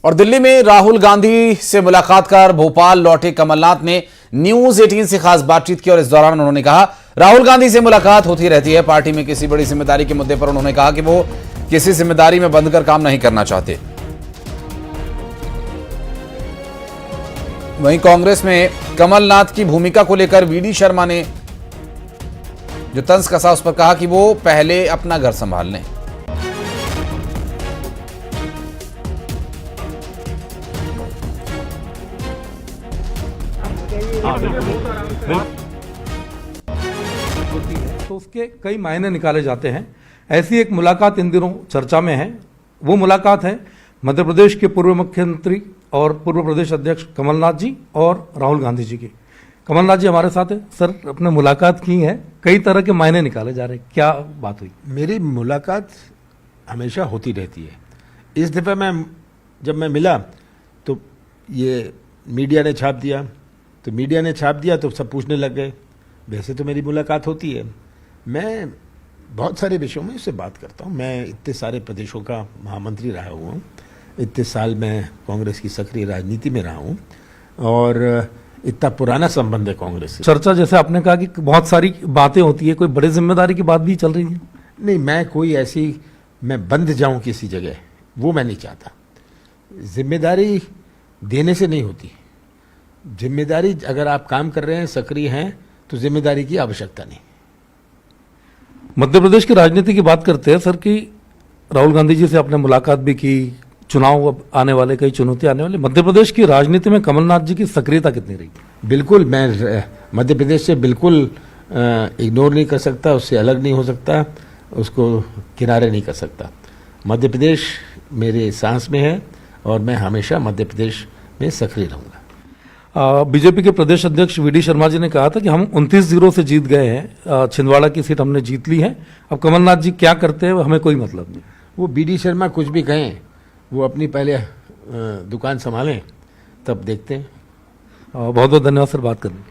और दिल्ली में राहुल गांधी से मुलाकात कर भोपाल लौटे कमलनाथ ने न्यूज 18 से खास बातचीत की और इस दौरान उन्होंने कहा राहुल गांधी से मुलाकात होती रहती है। पार्टी में किसी बड़ी जिम्मेदारी के मुद्दे पर उन्होंने कहा कि वो किसी जिम्मेदारी में बंधकर काम नहीं करना चाहते। वहीं कांग्रेस में कमलनाथ की भूमिका को लेकर वीडी शर्मा ने जो तंज कसा उस पर कहा कि वो पहले अपना घर संभाल लें। तो उसके कई मायने निकाले जाते हैं। ऐसी एक मुलाकात इन दिनों चर्चा में है। वो मुलाकात है मध्य प्रदेश के पूर्व मुख्यमंत्री और पूर्व प्रदेश अध्यक्ष कमलनाथ जी और राहुल गांधी जी की। कमलनाथ जी हमारे साथ है। सर, अपने मुलाकात की है, कई तरह के मायने निकाले जा रहे हैं, क्या बात हुई? मेरी मुलाकात हमेशा होती रहती है। इस दफ़ा जब मैं मिला तो ये मीडिया ने छाप दिया, तो सब पूछने लग गए। वैसे तो मेरी मुलाकात होती है, मैं बहुत सारे विषयों में उससे बात करता हूँ। मैं इतने सारे प्रदेशों का महामंत्री रहा हुआ हूँ, इतने साल मैं कांग्रेस की सक्रिय राजनीति में रहा हूँ और इतना पुराना संबंध है कांग्रेस से। चर्चा जैसे आपने कहा कि बहुत सारी बातें होती है, कोई बड़ी जिम्मेदारी की बात भी चल रही है? नहीं, मैं बंध जाऊं किसी जगह, वो मैं नहीं चाहता। जिम्मेदारी देने से नहीं होती। जिम्मेदारी अगर आप काम कर रहे हैं, सक्रिय हैं, तो जिम्मेदारी की आवश्यकता नहीं। मध्य प्रदेश की राजनीति की बात करते हैं सर कि राहुल गांधी जी से आपने मुलाकात भी की, चुनाव अब आने वाले, कई चुनौतियां आने वाली, मध्य प्रदेश की राजनीति में कमलनाथ जी की सक्रियता कितनी रही? बिल्कुल, मैं मध्य प्रदेश से बिल्कुल इग्नोर नहीं कर सकता, उससे अलग नहीं हो सकता, उसको किनारे नहीं कर सकता। मध्य प्रदेश मेरे सांस में है और मैं हमेशा मध्य प्रदेश में सक्रिय रहूँगा। बीजेपी के प्रदेश अध्यक्ष वीडी शर्मा जी ने कहा था कि हम 29-0 से जीत गए हैं, छिंदवाड़ा की सीट हमने जीत ली है, अब कमलनाथ जी क्या करते हैं हमें कोई मतलब नहीं। वो बीडी शर्मा कुछ भी कहें, वो अपनी पहले दुकान संभालें, तब देखते हैं। बहुत बहुत धन्यवाद सर बात करने।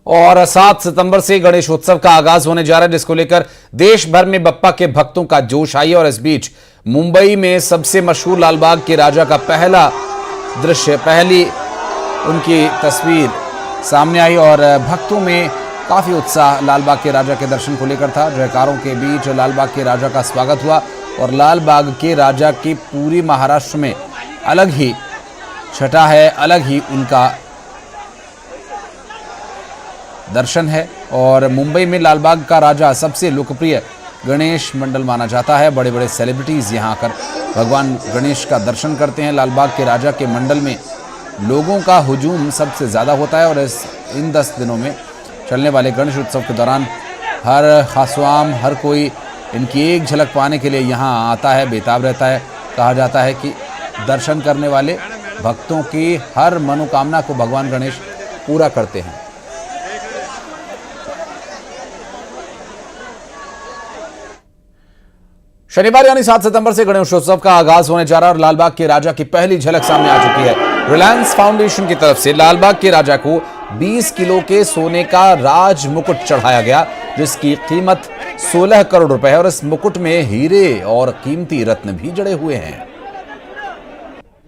और 7 सितंबर से गणेश उत्सव का आगाज होने जा रहा है, जिसको लेकर देश भर में बप्पा के भक्तों का जोश आई है। और इस बीच मुंबई में सबसे मशहूर लालबाग के राजा का पहला दृश्य, पहली उनकी तस्वीर सामने आई और भक्तों में काफी उत्साह लालबाग के राजा के दर्शन को लेकर था। जयकारों के बीच लालबाग के राजा का स्वागत हुआ और लालबाग के राजा की पूरी महाराष्ट्र में अलग ही छटा है, अलग ही उनका दर्शन है। और मुंबई में लालबाग का राजा सबसे लोकप्रिय गणेश मंडल माना जाता है। बड़े बड़े सेलिब्रिटीज यहां आकर भगवान गणेश का दर्शन करते हैं। लालबाग के राजा के मंडल में लोगों का हुजूम सबसे ज्यादा होता है और इन 10 दिनों में चलने वाले गणेश उत्सव के दौरान हर खासवाम, हर कोई इनकी एक झलक पाने के लिए यहाँ आता है, बेताब रहता है। कहा जाता है कि दर्शन करने वाले भक्तों की हर मनोकामना को भगवान गणेश पूरा करते हैं। शनिवार यानी 7 सितंबर से गणेशोत्सव का आगाज होने जा रहा है और लालबाग के राजा की पहली झलक सामने आ चुकी है। रिलायंस फाउंडेशन की तरफ से लालबाग के राजा को 20 किलो के सोने का राज मुकुट चढ़ाया गया, जिसकी कीमत 16 करोड़ रुपए है और इस मुकुट में हीरे और कीमती रत्न भी जड़े हुए हैं।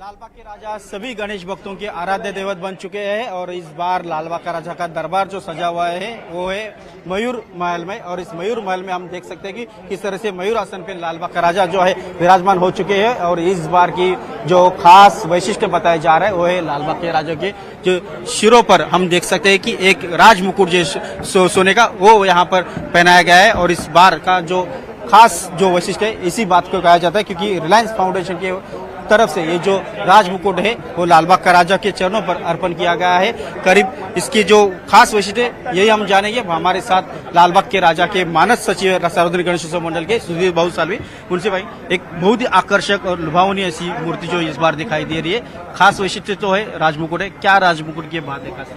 लालबाग के राजा सभी गणेश भक्तों के आराध्य देवत बन चुके हैं और इस बार लालबाग का राजा का दरबार जो सजा हुआ है वो है मयूर महल में। और इस मयूर महल में हम देख सकते हैं कि किस तरह से मयूर आसन पे लालबाग का राजा जो है विराजमान हो चुके हैं। और इस बार की जो खास वैशिष्ट्य बताया जा रहा है वो है लालबाग के राजा के जो शिरों पर हम देख सकते हैं कि एक राज मुकुट जो सोने का वो यहाँ पर पहनाया गया है। और इस बार का जो खास जो वैशिष्ट्य है इसी बात को कहा जाता है, क्योंकि रिलायंस फाउंडेशन के तरफ से ये जो राज मुकुट है वो लालबाग का राजा के चरणों पर अर्पण किया गया है। करीब इसकी जो खास वैशिष्ट्य है यही हम जानेंगे। हमारे साथ लालबाग के राजा के मानस सचिव सार्वजनिक गणेशोत्सव मंडल के सुधीर बाबू सालवी। उनसे भाई, एक बहुत ही आकर्षक और लुभावनी ऐसी मूर्ति जो इस बार दिखाई दे रही है, खास वैशिष्ट्य तो है राज मुकुट है, क्या राज मुकुट की बात है?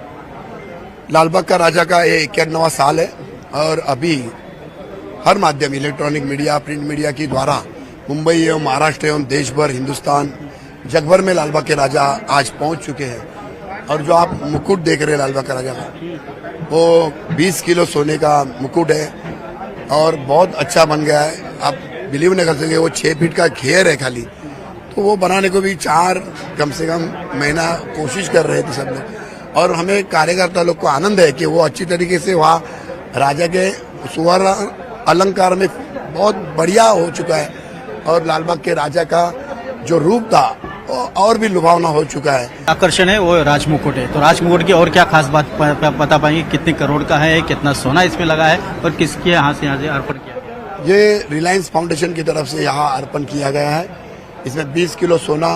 लालबाग का राजा का ये 51वां साल है और अभी हर माध्यम, इलेक्ट्रॉनिक मीडिया, प्रिंट मीडिया के द्वारा मुंबई एवं महाराष्ट्र एवं देश भर, हिंदुस्तान, जगभर में लालबाग के राजा आज पहुंच चुके हैं। और जो आप मुकुट देख रहे हैं लालबाग का राजा का, वो 20 किलो सोने का मुकुट है और बहुत अच्छा बन गया है। आप बिलीव नहीं कर सके। वो 6 फीट का घेर है खाली, तो वो बनाने को भी कम से कम महीना कोशिश कर रहे थे सब लोग। और हमें कार्यकर्ता लोग को आनंद है कि वो अच्छी तरीके से वहाँ राजा के सुवर्ण अलंकार में बहुत बढ़िया हो चुका है, और लालबाग के राजा का जो रूप था वो और भी लुभावना हो चुका है। आकर्षण है वो राजमुकुट है, तो राजमुकुट की और क्या खास बात बता पाएंगे? कितने करोड़ का है, कितना सोना इसमें लगा है और किसके यहाँ से अर्पण किया गया? ये रिलायंस फाउंडेशन की तरफ से यहाँ अर्पण किया गया है। इसमें 20 किलो सोना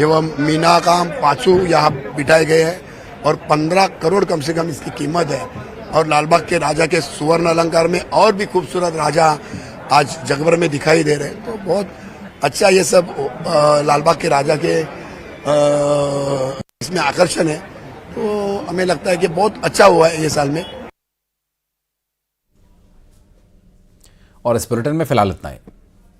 एवं मीना काम पाँचू यहाँ बिठाए गए हैं, और 15 करोड़ कम से कम इसकी कीमत है। और लालबाग के राजा के सुवर्ण अलंकार में और भी खूबसूरत राजा आज जगभर में दिखाई दे रहे हैं। तो बहुत अच्छा ये सब लालबाग के राजा के इसमें आकर्षण है। तो हमें लगता है कि बहुत अच्छा हुआ है ये साल में। और इस बुलेटिन में फिलहाल इतना ही।